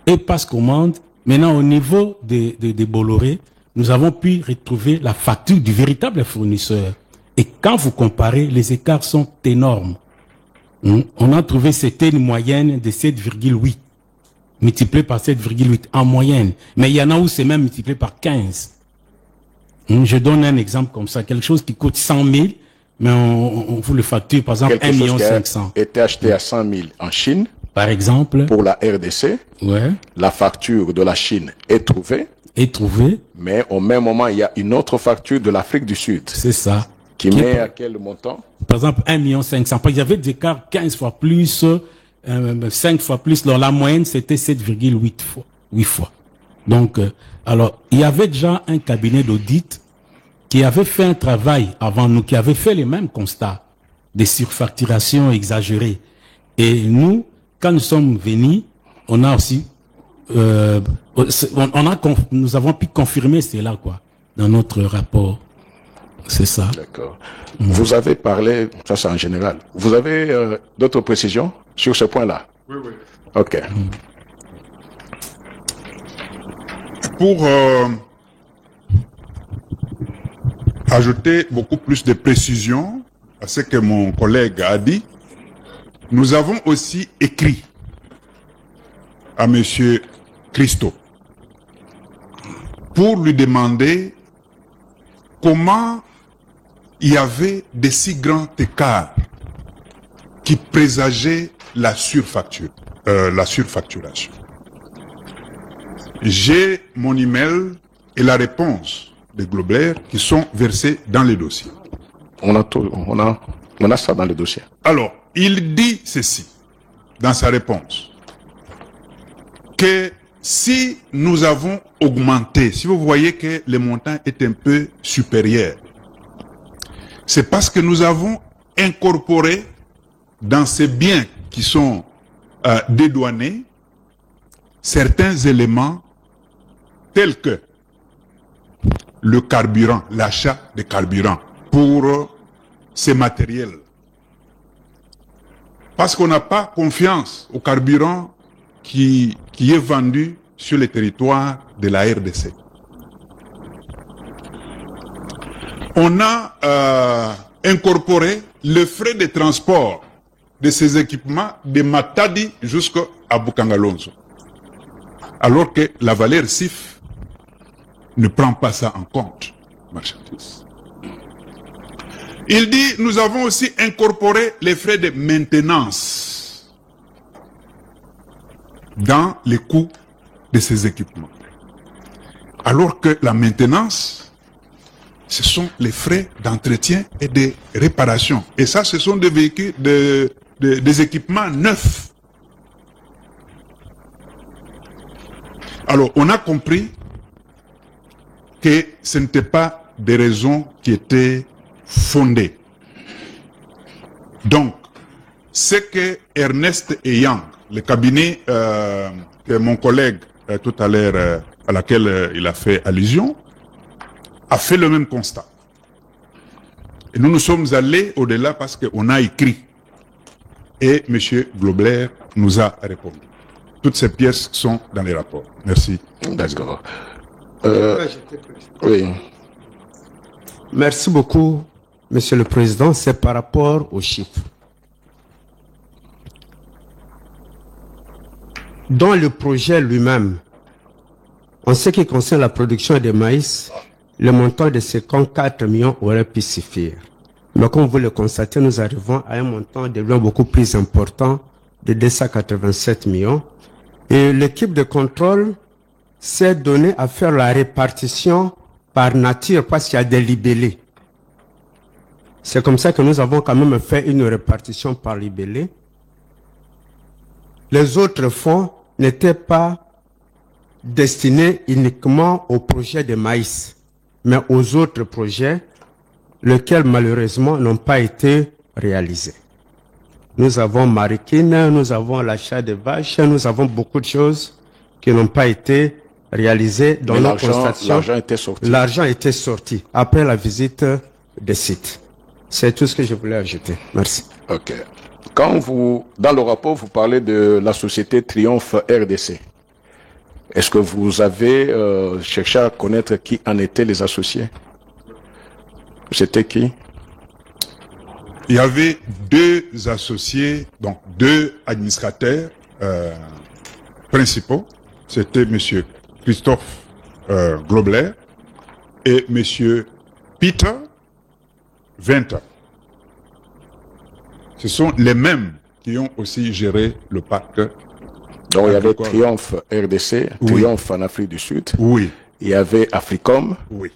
et passe commande, maintenant au niveau des Bolloré, nous avons pu retrouver la facture du véritable fournisseur. Et quand vous comparez, les écarts sont énormes. On a trouvé c'était une moyenne de 7,8 multiplié par 7,8 en moyenne. Mais il y en a où c'est même multiplié par 15. Je donne un exemple comme ça, quelque chose qui coûte 100 000, mais on vous le facture, par exemple, 1 500 000. Était acheté à 100 000 en Chine. Par exemple. Pour la RDC. Ouais. La facture de la Chine est trouvée. Mais au même moment, il y a une autre facture de l'Afrique du Sud. C'est ça. Qui met à quel montant? Par exemple, 1 500 000. Il y avait des écarts 15 fois plus, 5 fois plus. Alors, la moyenne, c'était 7,8 fois. 8 fois. Donc, alors, il y avait déjà un cabinet d'audit qui avait fait un travail avant nous, qui avait fait les mêmes constats des surfacturations exagérées. Et nous, quand nous sommes venus, on a aussi, nous avons pu confirmer cela, quoi, dans notre rapport. C'est ça. D'accord. Vous avez parlé, ça c'est en général, vous avez d'autres précisions sur ce point-là? Oui. Ok. Pour ajouter beaucoup plus de précision à ce que mon collègue a dit, nous avons aussi écrit à M. Christo pour lui demander comment il y avait des si grands écarts qui présageaient la surfacturation. J'ai mon email et la réponse de Globler qui sont versés dans les dossiers. On a ça dans le dossier. Alors, il dit ceci dans sa réponse, que si nous avons augmenté, si vous voyez que le montant est un peu supérieur, c'est parce que nous avons incorporé dans ces biens qui sont dédouanés certains éléments tels que le carburant, l'achat de carburant pour ces matériels. Parce qu'on n'a pas confiance au carburant qui est vendu sur le territoire de la RDC. On a incorporé le frais de transport de ces équipements de Matadi jusqu'à Bukangalonzo. Alors que la valeur CIF ne prend pas ça en compte, marchandise. Il dit, nous avons aussi incorporé les frais de maintenance dans les coûts de ces équipements. Alors que la maintenance, ce sont les frais d'entretien et de réparation. Et ça, ce sont des véhicules, des équipements neufs. Alors, on a compris que ce n'était pas des raisons qui étaient fondées. Donc, ce que Ernest et Young, le cabinet que mon collègue tout à l'heure, à laquelle il a fait allusion, a fait le même constat. Et nous nous sommes allés au-delà parce qu'on a écrit. Et M. Globler nous a répondu. Toutes ces pièces sont dans les rapports. Merci. D'accord. Oui. Merci beaucoup, Monsieur le Président. C'est par rapport aux chiffres. Dans le projet lui-même, en ce qui concerne la production de maïs, le montant de 54 millions aurait pu suffire. Mais comme vous le constatez, nous arrivons à un montant de loin beaucoup plus important de 287 millions. Et l'équipe de contrôle s'est donnée à faire la répartition par nature parce qu'il y a des libellés. C'est comme ça que nous avons quand même fait une répartition par libellé. Les autres fonds n'étaient pas destinés uniquement au projet de maïs, mais aux autres projets, lesquels malheureusement n'ont pas été réalisés. Nous avons Marikina, nous avons l'achat de vaches, nous avons beaucoup de choses qui n'ont pas été réalisées dans nos constatations. L'argent était sorti. L'argent était sorti après la visite des sites. C'est tout ce que je voulais ajouter. Merci. Ok. Quand dans le rapport, vous parlez de la société Triomphe RDC. Est-ce que vous avez cherché à connaître qui en étaient les associés? C'était qui? Il y avait deux associés, donc deux administrateurs principaux. C'était M. Christophe Globler et M. Peter Venter. Ce sont les mêmes qui ont aussi géré le parc. Donc il y avait Triomphe RDC, Oui. Triomphe en Afrique du Sud. Oui, Il y avait Africom. oui.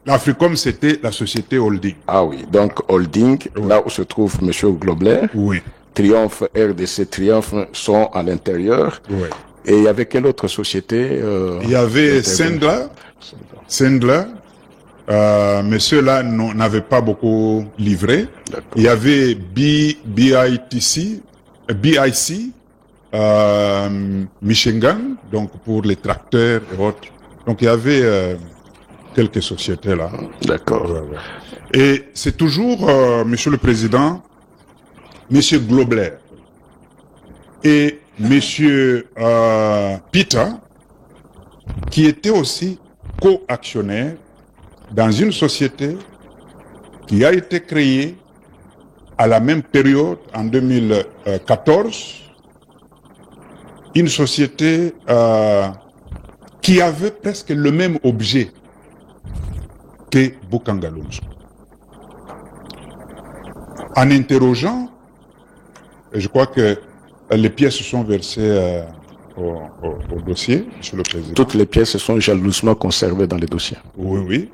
L'Africom, c'était la société holding. Ah oui, donc holding, là où se trouve M. Globler. Oui, Triomphe RDC, Triomphe sont à l'intérieur. oui. Et il y avait quelle autre société Il y avait Sendler, mais ceux-là n'avaient pas beaucoup livré. Il y avait BIC, Michigan, donc pour les tracteurs et autres. Donc il y avait quelques sociétés là. D'accord. Ouais, ouais. Et c'est toujours, Monsieur le Président, Monsieur Globler et Monsieur Peter, qui étaient aussi co-actionnaires dans une société qui a été créée à la même période, en 2014, une société qui avait presque le même objet que Bukangalonzo. En interrogeant, et je crois que les pièces sont versées au dossier, Monsieur le Président. Toutes les pièces sont jalousement conservées dans les dossiers. Oui, oui.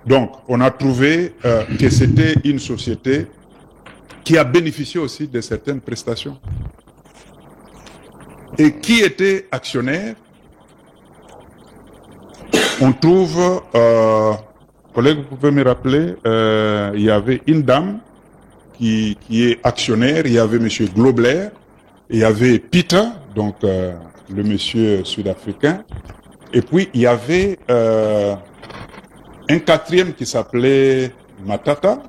Donc, on a trouvé que c'était une société qui a bénéficié aussi de certaines prestations. Et qui était actionnaire? On trouve, collègue, vous pouvez me rappeler, il y avait une dame qui est actionnaire, il y avait monsieur Globler, il y avait Peter, donc le monsieur sud-africain, et puis il y avait un quatrième qui s'appelait Matata.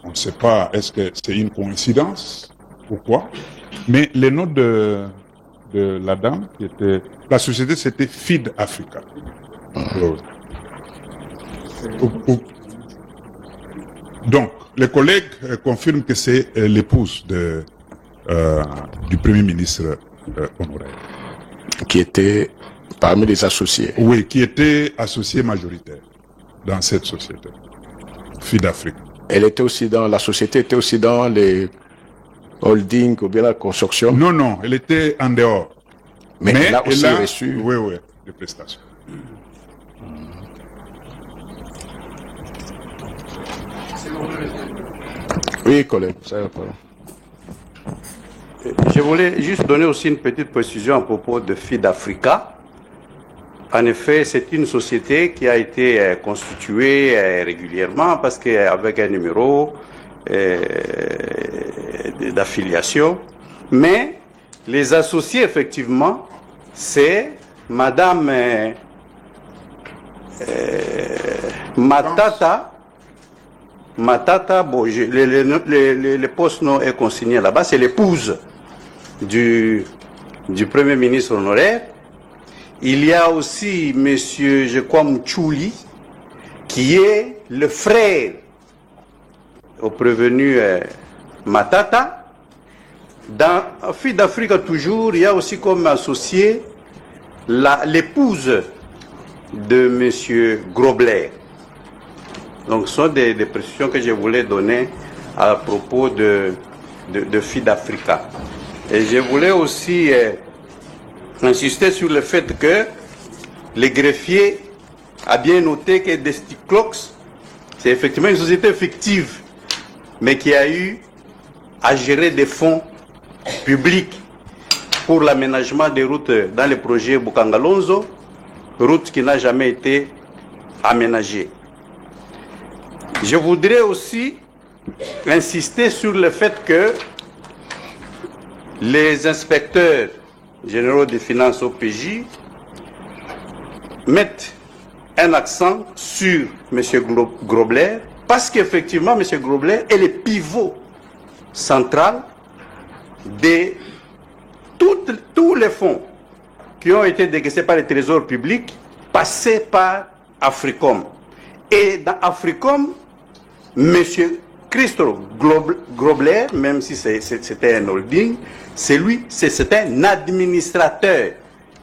On ne sait pas, est-ce que c'est une coïncidence ou quoi, mais le nom de la dame, qui était, la société c'était Feed Africa. Donc, les collègues confirment que c'est l'épouse du Premier ministre honoraire. Qui était parmi les associés. Oui, qui était associé majoritaire dans cette société, Feed Africa. Elle était aussi la société était aussi dans les holdings ou bien la consortium. Non, non, elle était en dehors. Mais elle a aussi reçu. Oui, oui, des prestations. Oui, collègue, ça va pas. Je voulais juste donner aussi une petite précision à propos de Feed Africa. En effet, c'est une société qui a été constituée régulièrement parce qu'avec un numéro d'affiliation. Mais les associés, effectivement, c'est Madame Matata, bon, les postes non est consigné là-bas, c'est l'épouse du Premier ministre honoraire. Il y a aussi M. je crois Mchouli, qui est le frère au prévenu Matata. Dans Fille d'Afrique toujours, il y a aussi comme associé l'épouse de M. Grobler. Donc ce sont des précisions que je voulais donner à propos de Fille d'Afrique. Et je voulais aussi insister sur le fait que le greffier a bien noté que Desticlox, c'est effectivement une société fictive, mais qui a eu à gérer des fonds publics pour l'aménagement des routes dans le projet Bukangalonzo, route qui n'a jamais été aménagée. Je voudrais aussi insister sur le fait que les inspecteurs généraux des finances OPJ mettent un accent sur M. Grobler, parce qu'effectivement, M. Grobler est le pivot central de tous les fonds qui ont été décaissés par les trésors publics, passés par Africom. Et dans Africom, M. Christophe Grobler, même si c'était un holding, c'est un administrateur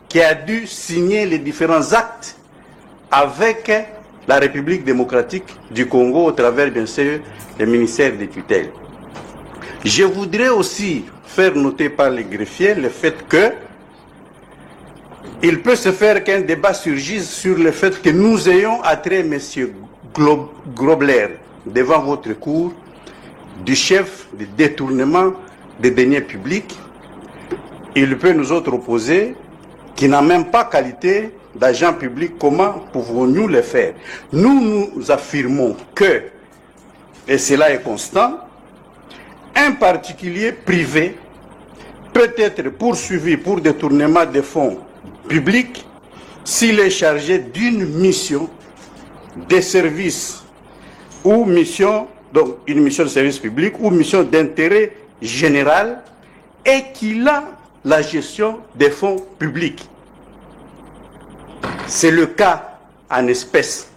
qui a dû signer les différents actes avec la République démocratique du Congo au travers, bien sûr, des ministères des tutelles. Je voudrais aussi faire noter par les greffiers le fait que il peut se faire qu'un débat surgisse sur le fait que nous ayons attrait M. Grobler devant votre cour du chef de détournement des deniers publics. Il peut nous autres opposer qui n'a même pas qualité d'agent public. Comment pouvons-nous le faire? Nous affirmons que, et cela est constant, un particulier privé peut être poursuivi pour détournement des fonds publics s'il est chargé d'une mission de service ou mission, donc une mission de service public ou mission d'intérêt général et qu'il a la gestion des fonds publics. C'est le cas en espèces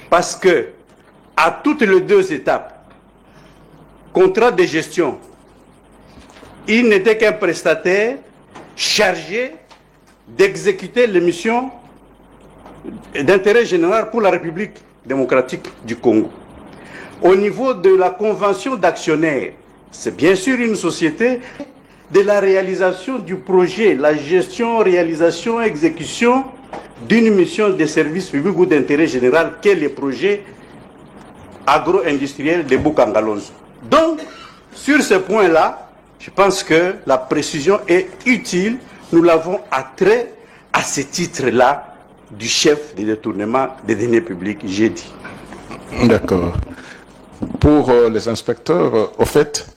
parce que à toutes les deux étapes, contrat de gestion, il n'était qu'un prestataire chargé d'exécuter les missions d'intérêt général pour la République démocratique du Congo. Au niveau de la convention d'actionnaires, c'est bien sûr une société de la réalisation du projet, la gestion, réalisation, exécution d'une mission de service public ou d'intérêt général qu'est le projet agro-industriel de Bukangalonzo. Donc, sur ce point-là, je pense que la précision est utile. Nous l'avons attrait à ce titre-là du chef de détournement des deniers publics, j'ai dit. D'accord. Pour les inspecteurs, au fait,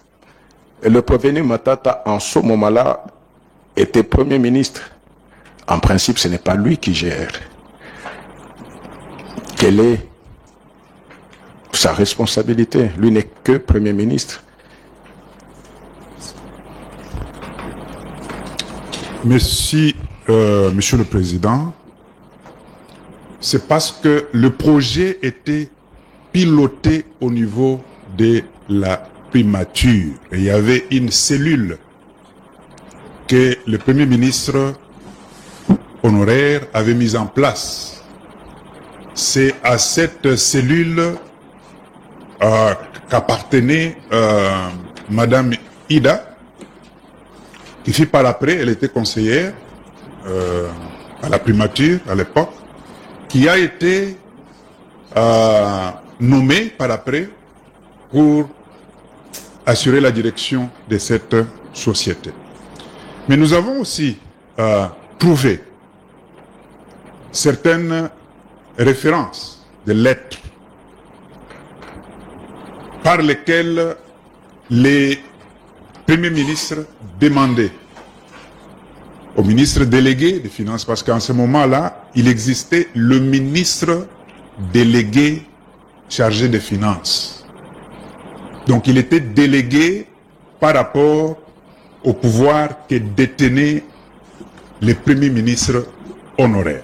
le prévenu Matata, en ce moment-là, était Premier ministre. En principe, ce n'est pas lui qui gère. Quelle est sa responsabilité? Lui n'est que Premier ministre. Merci, Monsieur le Président. C'est parce que le projet était piloté au niveau de la primature. Et il y avait une cellule que le Premier ministre honoraire avait mise en place. C'est à cette cellule qu'appartenait Madame Ida, qui fit par après, elle était conseillère à la primature à l'époque, qui a été nommée par après pour assurer la direction de cette société. Mais nous avons aussi trouvé certaines références de lettres par lesquelles les premiers ministres demandaient au ministre délégué des Finances, parce qu'en ce moment-là, il existait le ministre délégué chargé des Finances. Donc il était délégué par rapport au pouvoir que détenaient les premiers ministres honoraires.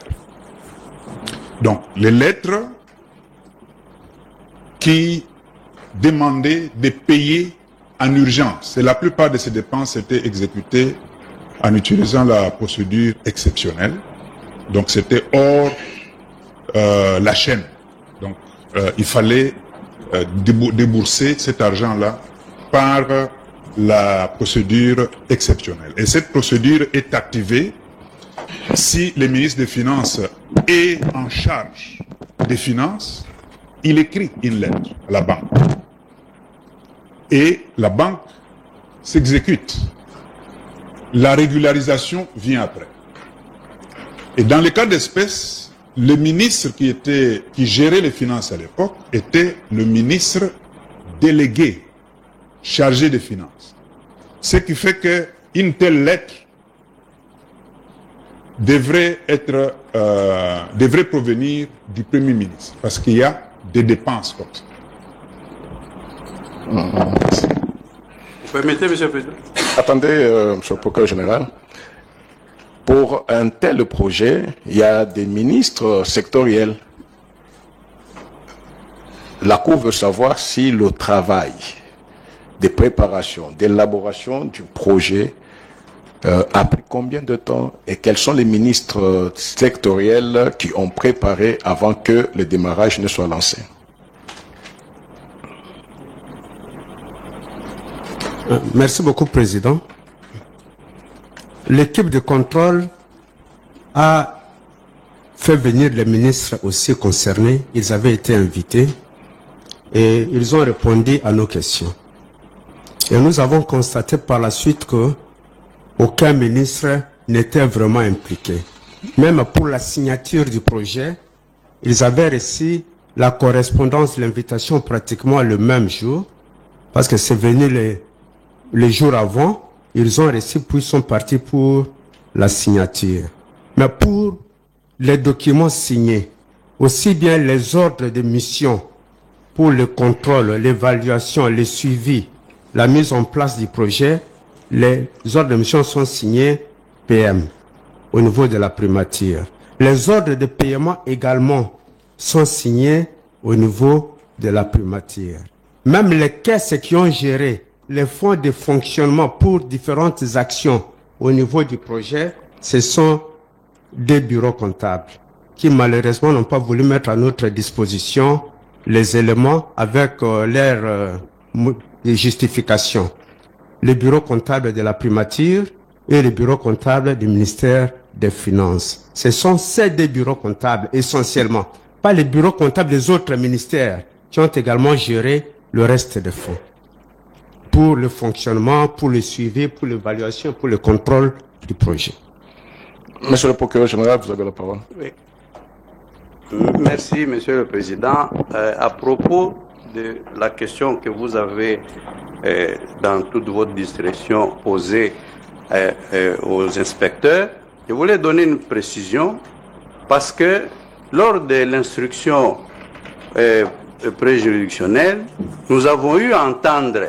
Donc, les lettres qui demandaient de payer en urgence. Et la plupart de ces dépenses étaient exécutées en utilisant la procédure exceptionnelle. Donc, c'était hors la chaîne. Donc, il fallait débourser cet argent-là par la procédure exceptionnelle. Et cette procédure est activée si le ministre des Finances est en charge des Finances, il écrit une lettre à la banque. Et la banque s'exécute. La régularisation vient après. Et dans les cas d'espèce, le ministre qui gérait les finances à l'époque était le ministre délégué, chargé des finances. Ce qui fait qu'une telle lettre devrait provenir du Premier ministre, parce qu'il y a des dépenses comme ça. Vous permettez, Monsieur le Président? Attendez, Monsieur le procureur général. Pour un tel projet, il y a des ministres sectoriels. La Cour veut savoir si le travail de préparation, d'élaboration du projet a pris combien de temps et quels sont les ministres sectoriels qui ont préparé avant que le démarrage ne soit lancé. Merci beaucoup, Président. L'équipe de contrôle a fait venir les ministres aussi concernés. Ils avaient été invités et ils ont répondu à nos questions. Et nous avons constaté par la suite que aucun ministre n'était vraiment impliqué. Même pour la signature du projet, ils avaient reçu la correspondance, l'invitation pratiquement le même jour, parce que c'est venu les jours avant. Ils ont reçu puis sont partis pour la signature. Mais pour les documents signés, aussi bien les ordres de mission pour le contrôle, l'évaluation, le suivi, la mise en place du projet, les ordres de mission sont signés PM au niveau de la primature. Les ordres de paiement également sont signés au niveau de la primature. Même les caisses qui ont géré les fonds de fonctionnement pour différentes actions au niveau du projet, ce sont des bureaux comptables qui malheureusement n'ont pas voulu mettre à notre disposition les éléments avec leurs justifications. Le bureau comptable de la primature et le bureau comptable du ministère des Finances. Ce sont ces deux bureaux comptables essentiellement, pas les bureaux comptables des autres ministères qui ont également géré le reste des fonds. Pour le fonctionnement, pour le suivi, pour l'évaluation, pour le contrôle du projet. Monsieur le procureur général, vous avez la parole. Oui. Merci, Monsieur le Président. À propos de la question que vous avez, dans toute votre discrétion, posée aux inspecteurs, je voulais donner une précision parce que lors de l'instruction préjuridictionnelle, nous avons eu à entendre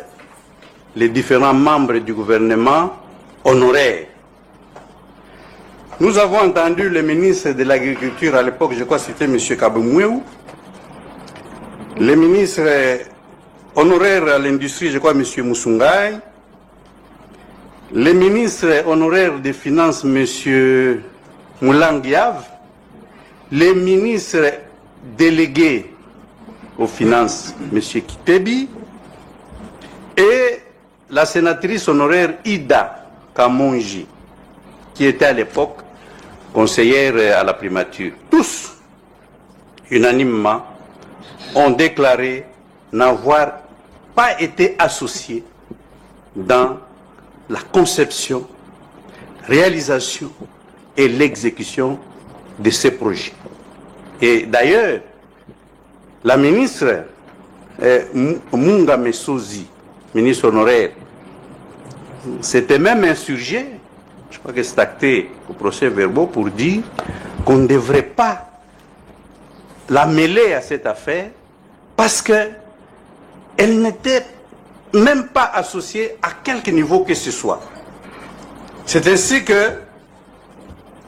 les différents membres du gouvernement honoraires. Nous avons entendu le ministre de l'Agriculture à l'époque, je crois que c'était M. Kabemouéou, le ministre honoraire à l'industrie, je crois M. Moussoungaï, le ministre honoraire des Finances, M. Moulangiav, le ministre délégué aux Finances, M. Kitebi, et la sénatrice honoraire Ida Kamonji, qui était à l'époque conseillère à la primature. Tous, unanimement, ont déclaré n'avoir pas été associés dans la conception, réalisation et l'exécution de ces projets. Et d'ailleurs, la ministre Munga Messozi, ministre honoraire, s'était même insurgé, je crois que c'est acté au procès-verbal, pour dire qu'on ne devrait pas la mêler à cette affaire parce qu'elle n'était même pas associée à quelque niveau que ce soit. C'est ainsi que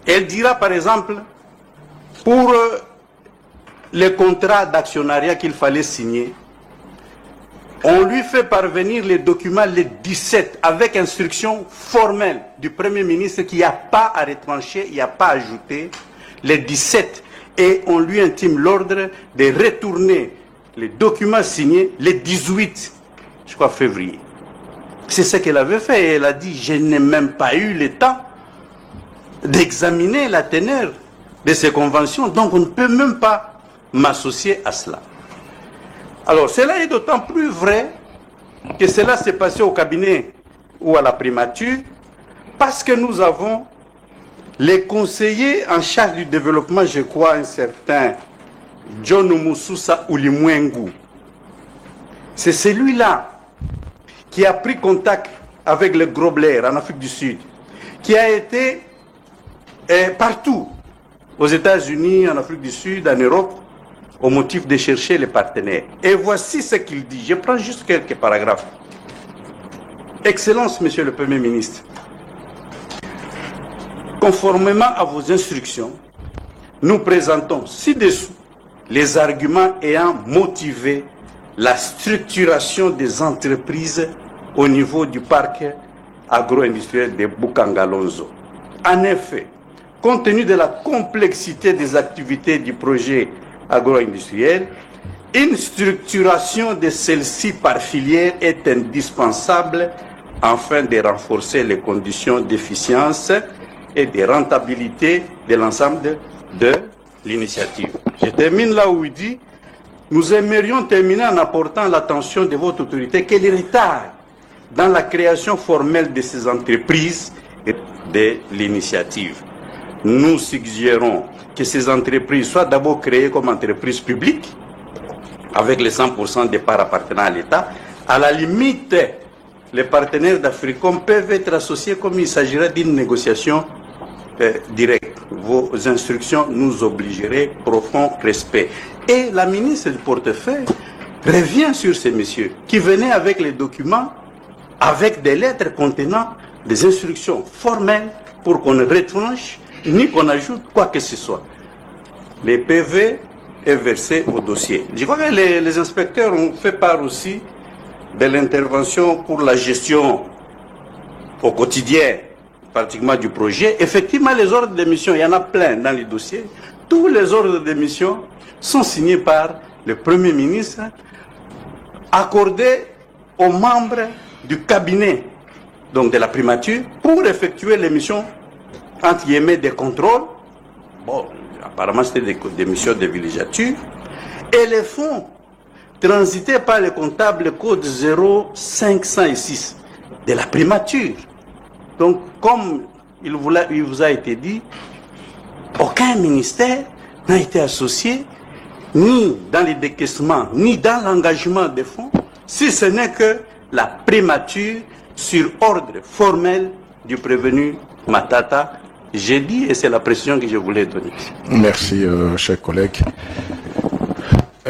elle dira par exemple pour les contrats d'actionnariat qu'il fallait signer, on lui fait parvenir les documents les 17 avec instruction formelle du Premier ministre qu'il n'y a pas à retrancher, il n'y a pas à ajouter, les 17, et on lui intime l'ordre de retourner les documents signés les 18, je crois, février. C'est ce qu'elle avait fait et elle a dit, je n'ai même pas eu le temps d'examiner la teneur de ces conventions, donc on ne peut même pas m'associer à cela. Alors, cela est d'autant plus vrai que cela s'est passé au cabinet ou à la primature, parce que nous avons les conseillers en charge du développement, je crois, un certain John Moussousa Oulimwengu. C'est celui-là qui a pris contact avec le Grobler en Afrique du Sud, qui a été partout, aux États-Unis, en Afrique du Sud, en Europe, au motif de chercher les partenaires. Et voici ce qu'il dit. Je prends juste quelques paragraphes. Excellence, Monsieur le Premier ministre, conformément à vos instructions, nous présentons ci-dessous les arguments ayant motivé la structuration des entreprises au niveau du parc agro-industriel de Bukangalonzo. En effet, compte tenu de la complexité des activités du projet agro-industriel, une structuration de celle-ci par filière est indispensable afin de renforcer les conditions d'efficience et de rentabilité de l'ensemble de l'initiative. Je termine là où il dit, nous aimerions terminer en apportant l'attention de votre autorité que les retards dans la création formelle de ces entreprises et de l'initiative. Nous suggérons que ces entreprises soient d'abord créées comme entreprises publiques, avec les 100% des parts appartenant à l'État. À la limite, les partenaires d'Africom peuvent être associés comme il s'agirait d'une négociation directe. Vos instructions nous obligeraient, profond respect. Et la ministre du portefeuille revient sur ces messieurs qui venaient avec les documents, avec des lettres contenant des instructions formelles pour qu'on ne retranche ni qu'on ajoute quoi que ce soit. Les PV est versé au dossier. Je crois que les inspecteurs ont fait part aussi de l'intervention pour la gestion au quotidien, pratiquement du projet. Effectivement, les ordres de mission, il y en a plein dans les dossiers. Tous les ordres de mission sont signés par le Premier ministre, accordés aux membres du cabinet, donc de la primature, pour effectuer les missions entre guillemets des contrôles. Bon, apparemment c'était des missions de villégiature. Et les fonds transités par le comptable code 0506 de la primature. Donc, comme il vous a été dit, aucun ministère n'a été associé ni dans les décaissements, ni dans l'engagement des fonds, si ce n'est que la primature sur ordre formel du prévenu Matata. J'ai dit, et c'est la précision que je voulais donner. Merci, chers collègues.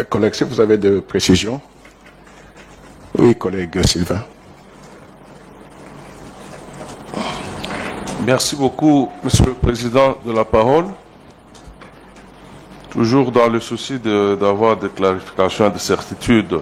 Collègues, si vous avez des précisions. Oui, collègue Sylvain. Merci beaucoup, Monsieur le Président, de la parole. Toujours dans le souci d'avoir des clarifications et des certitudes